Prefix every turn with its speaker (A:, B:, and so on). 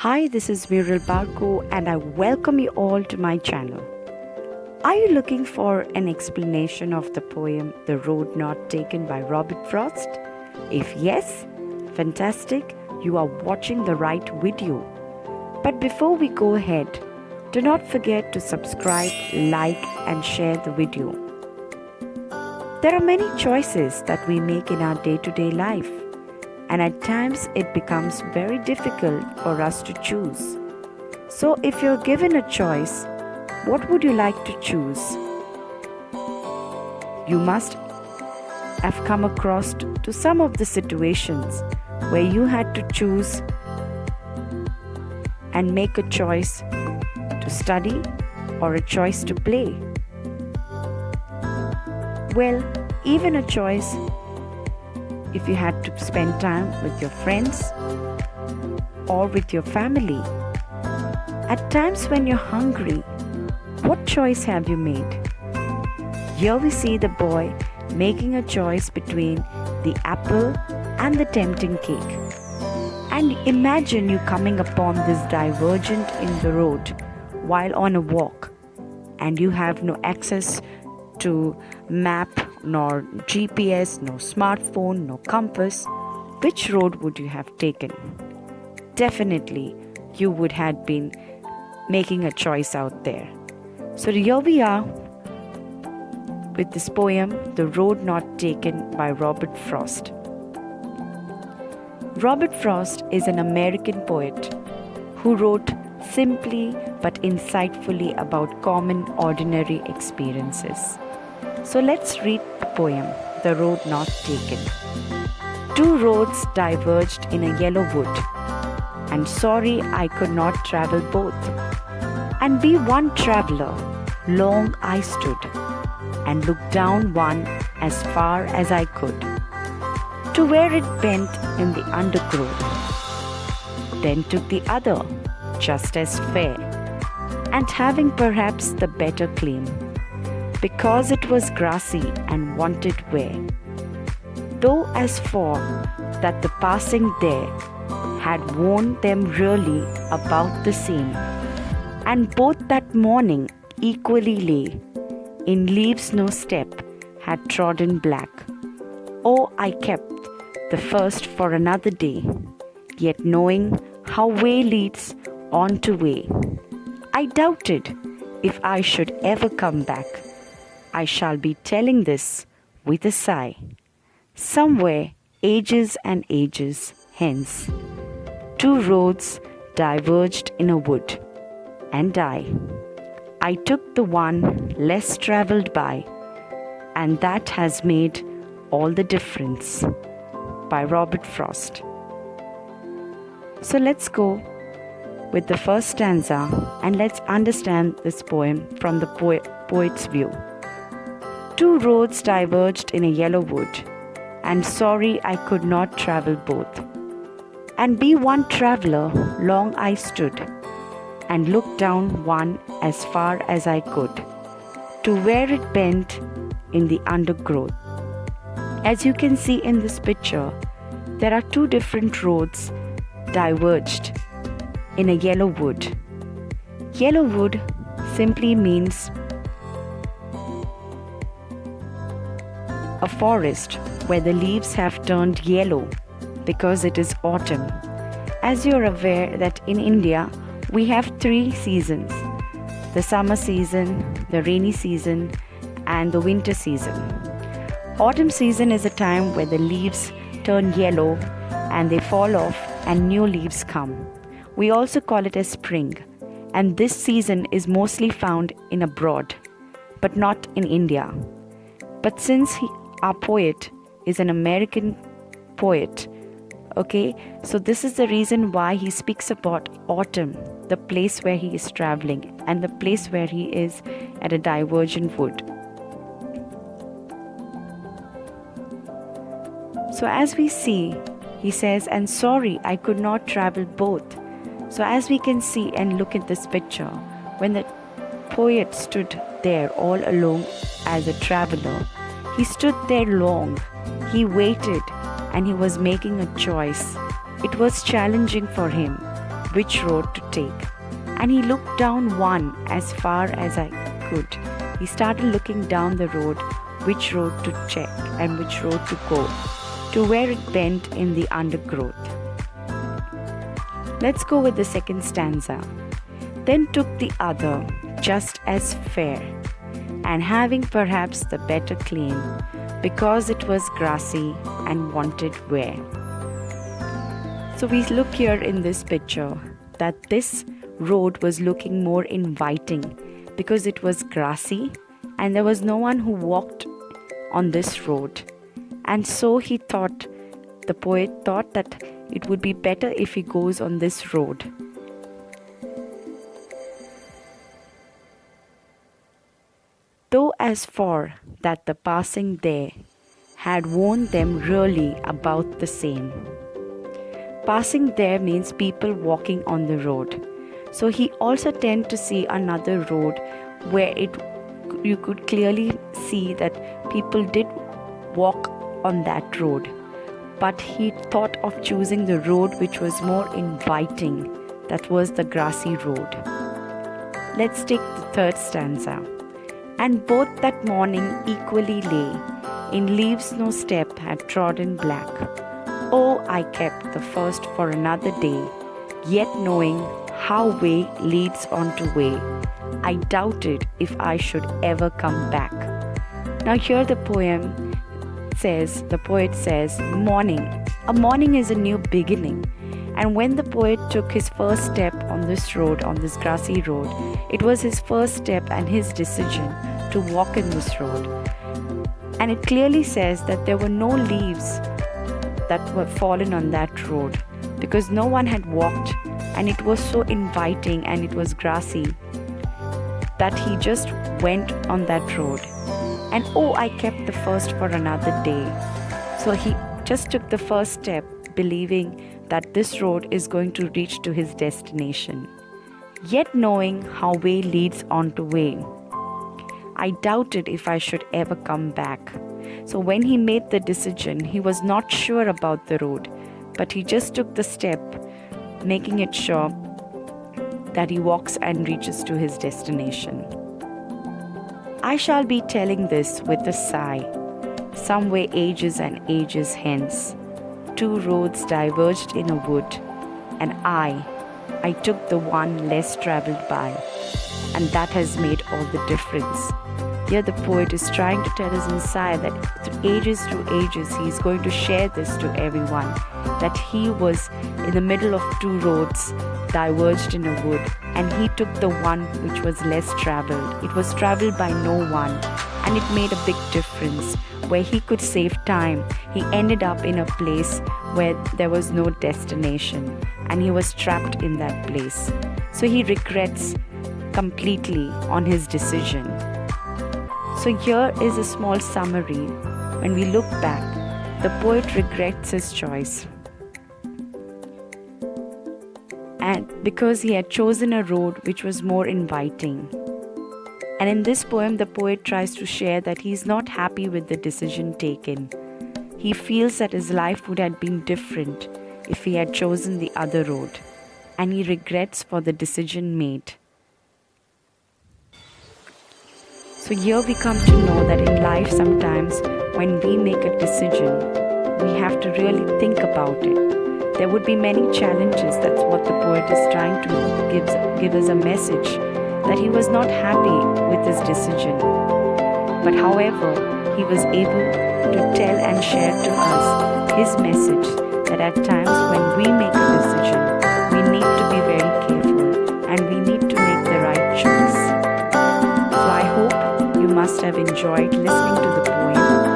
A: Hi, this is Viral Barco and I welcome you all to my channel. Are you looking for an explanation of the poem The Road Not Taken by Robert Frost? If yes, fantastic, you are watching the right video. But before we go ahead, do not forget to subscribe, like and share the video. There are many choices that we make in our day-to-day life. And at times it becomes very difficult for us to choose. So if you're given a choice, what would you like to choose? You must have come across to some of the situations where you had to choose and make a choice to study or a choice to play. Well, even a choice if you had to spend time with your friends or with your family. At times when you're hungry, what choice have you made? Here we see the boy making a choice between the apple and the tempting cake. And imagine you coming upon this divergent in the road while on a walk, and you have no access to map, nor GPS, no smartphone, no compass. Which road would you have taken? Definitely, you would have been making a choice out there. So here we are with this poem, The Road Not Taken by Robert Frost. Robert Frost is an American poet who wrote simply but insightfully about common, ordinary experiences. So let's read the poem, The Road Not Taken. Two roads diverged in a yellow wood, and sorry I could not travel both. And be one traveler, long I stood, and looked down one as far as I could, to where it bent in the undergrowth. Then took the other, just as fair, and having perhaps the better claim, because it was grassy and wanted wear. Though as for that the passing there had worn them really about the same, and both that morning equally lay, in leaves no step had trodden black. Oh, I kept the first for another day, yet knowing how way leads on to way, I doubted if I should ever come back. I shall be telling this with a sigh, somewhere ages and ages hence. Two roads diverged in a wood, and I took the one less travelled by, and that has made all the difference. By Robert Frost. So let's go with the first stanza and let's understand this poem from the poet's view. Two roads diverged in a yellow wood, and sorry I could not travel both. And be one traveller, long I stood, and looked down one as far as I could, to where it bent in the undergrowth. As you can see in this picture, there are two different roads diverged in a yellow wood. Yellow wood simply means a forest where the leaves have turned yellow because it is autumn. As you're aware that in India we have 3 seasons: the summer season, the rainy season and the winter season. Autumn season is a time where the leaves turn yellow and they fall off and new leaves come. We also call it as spring, and this season is mostly found in abroad but not in India. But since our poet is an American poet, okay, so this is the reason why he speaks about autumn, the place where he is traveling and the place where he is at a divergent wood. So as we see, he says, and sorry I could not travel both. So as we can see and look at this picture, when the poet stood there all alone as a traveler, he stood there long, he waited, and he was making a choice. It was challenging for him which road to take. And he looked down one as far as I could. He started looking down the road, which road to check and which road to go, to where it bent in the undergrowth. Let's go with the second stanza. Then took the other, just as fair, and having perhaps the better claim, because it was grassy and wanted wear. So we look here in this picture that this road was looking more inviting because it was grassy and there was no one who walked on this road. And so the poet thought that it would be better if he goes on this road. Though as for that the passing there had warned them really about the same. Passing there means people walking on the road. So he also tended to see another road where you could clearly see that people did walk on that road. But he thought of choosing the road which was more inviting, that was the grassy road. Let's take the third stanza. And both that morning equally lay, in leaves no step had trodden black. Oh, I kept the first for another day, yet knowing how way leads on to way, I doubted if I should ever come back. Now here the poet says, morning. A morning is a new beginning. And when the poet took his first step on this road, on this grassy road, it was his first step and his decision to walk in this road. And it clearly says that there were no leaves that were fallen on that road because no one had walked, and it was so inviting and it was grassy that he just went on that road. And oh, I kept the first for another day. So he just took the first step, believing that this road is going to reach to his destination. Yet knowing how way leads on to way, I doubted if I should ever come back. So when he made the decision, he was not sure about the road, but he just took the step, making it sure that he walks and reaches to his destination. I shall be telling this with a sigh, somewhere ages and ages hence. Two roads diverged in a wood, and I took the one less traveled by, and that has made all the difference. Here the poet is trying to tell us inside that through ages he is going to share this to everyone, that he was in the middle of two roads diverged in a wood, and he took the one which was less traveled. It was traveled by no one, and it made a big difference. Where he could save time, he ended up in a place where there was no destination, and he was trapped in that place. So he regrets completely on his decision. So here is a small summary. When we look back, the poet regrets his choice, and because he had chosen a road which was more inviting. And in this poem, the poet tries to share that he is not happy with the decision taken. He feels that his life would have been different if he had chosen the other road, and he regrets for the decision made. So here we come to know that in life sometimes when we make a decision, we have to really think about it. There would be many challenges. That's what the poet is trying to give us a message, that he was not happy with his decision. But however, he was able to tell and share to us his message that at times when we make a decision, we need to be very careful and we need to make the right choice. So I hope you must have enjoyed listening to the poem.